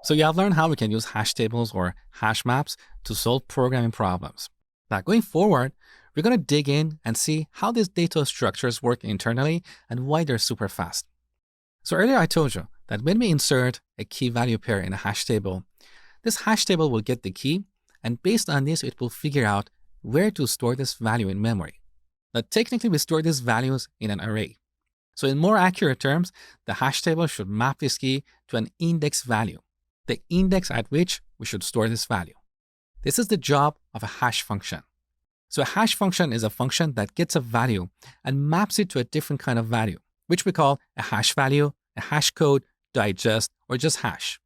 So you have learned how we can use hash tables or hash maps to solve programming problems. Now going forward, we're going to dig in and see how these data structures work internally and why they're super fast. So earlier I told you that when we insert a key value pair in a hash table, this hash table will get the key, and based on this, it will figure out where to store this value in memory. Now technically we store these values in an array. So in more accurate terms, the hash table should map this key to an index value, the index at which we should store this value. This is the job of a hash function. So a hash function is a function that gets a value and maps it to a different kind of value, which we call a hash value, a hash code, digest, or just hash.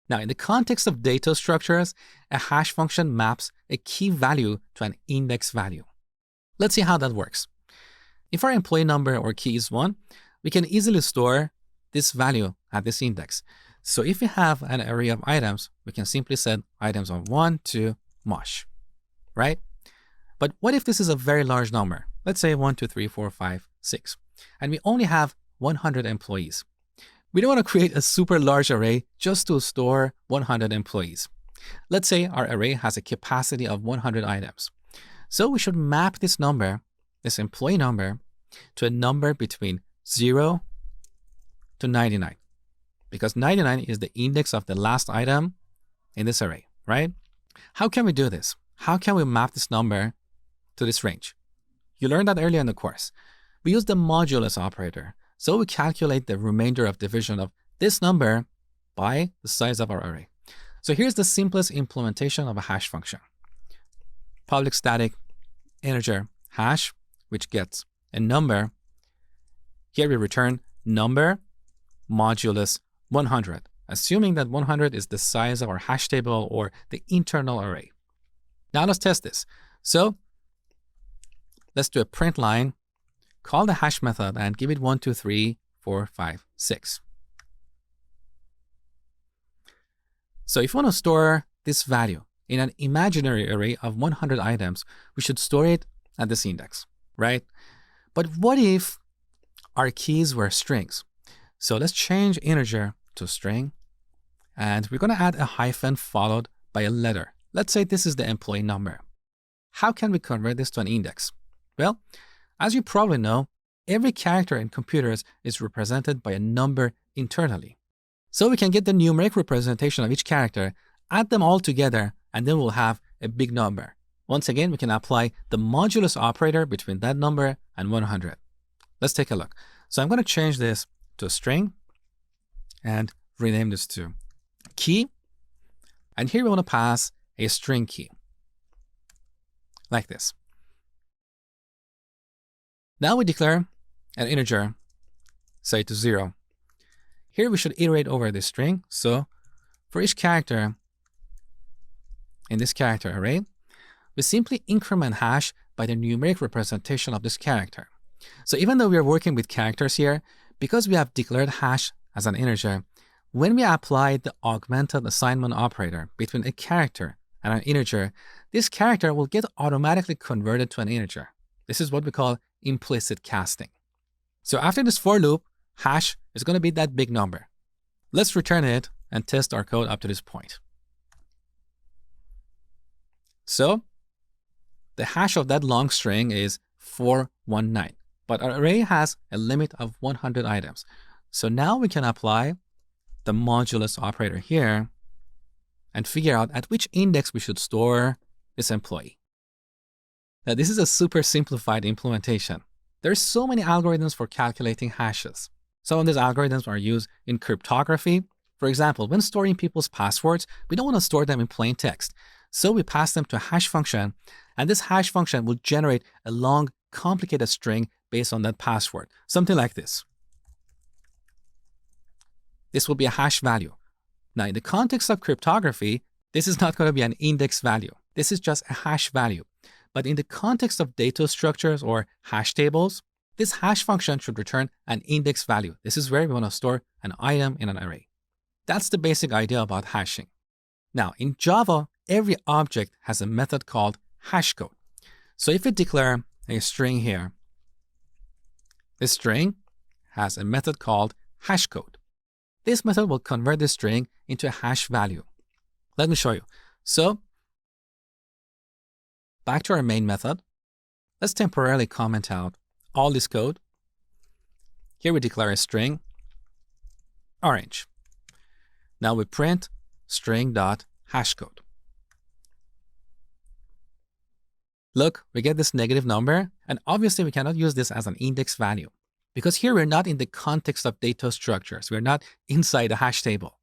Now, in the context of data structures, a hash function maps a key value to an index value. Let's see how that works. If our employee number or key is 1, we can easily store this value at this index. So if we have an array of items, we can simply set items of 1 to Mosh, right? But what if this is a very large number? Let's say 1, 2, 3, 4, 5, 6, and we only have 100 employees. We don't want to create a super large array just to store 100 employees. Let's say our array has a capacity of 100 items. So we should map this number, this employee number, to a number between 0 to 99, because 99 is the index of the last item in this array, right? How can we do this? How can we map this number to this range? You learned that earlier in the course. We use the modulus operator. So we calculate the remainder of division of this number by the size of our array. So here's the simplest implementation of a hash function. Public static integer hash, which gets a number. Here we return number modulus 100, assuming that 100 is the size of our hash table or the internal array. Now let's test this. So let's do a print line, call the hash method and give it 1, 2, 3, 4, 5, 6. So if we want to store this value in an imaginary array of 100 items, we should store it at this index, right? But what if our keys were strings? So let's change integer to string, and we're going to add a hyphen followed by a letter. Let's say this is the employee number. How can we convert this to an index? Well, as you probably know, every character in computers is represented by a number internally. So we can get the numeric representation of each character, add them all together, and then we'll have a big number. Once again, we can apply the modulus operator between that number and 100. Let's take a look. So I'm going to change this to a string and rename this to key. And here we want to pass a string key, like this. Now we declare an integer, say to 0. Here we should iterate over this string. So for each character in this character array, we simply increment hash by the numeric representation of this character. So even though we are working with characters here, because we have declared hash as an integer, when we apply the augmented assignment operator between a character and an integer, this character will get automatically converted to an integer. This is what we call implicit casting. So after this for loop, hash is going to be that big number. Let's return it and test our code up to this point. So the hash of that long string is 419, but our array has a limit of 100 items. So now we can apply the modulus operator here and figure out at which index we should store this employee. Now, this is a super simplified implementation. There's so many algorithms for calculating hashes. Some of these algorithms are used in cryptography. For example, when storing people's passwords, we don't want to store them in plain text. So we pass them to a hash function, and this hash function will generate a long, complicated string based on that password. Something like this. This will be a hash value. Now, in the context of cryptography, this is not going to be an index value. This is just a hash value. But in the context of data structures or hash tables, this hash function should return an index value. This is where we want to store an item in an array. That's the basic idea about hashing. Now, in Java, every object has a method called hashcode. So if we declare a string here, this string has a method called hashcode. this method will convert the string into a hash value. Let me show you. So back to our main method. Let's temporarily comment out all this code. Here we declare a string, orange. Now we print string.hashcode. Look, we get this negative number, and obviously we cannot use this as an index value because here we're not in the context of data structures. We're not inside a hash table.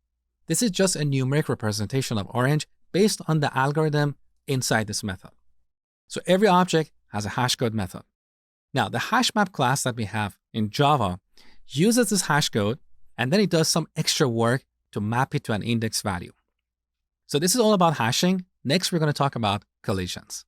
This is just a numeric representation of orange based on the algorithm inside this method. So every object has a hashcode method. Now the hashmap class that we have in Java uses this hashcode, and then it does some extra work to map it to an index value. So this is all about hashing. Next, we're going to talk about collisions.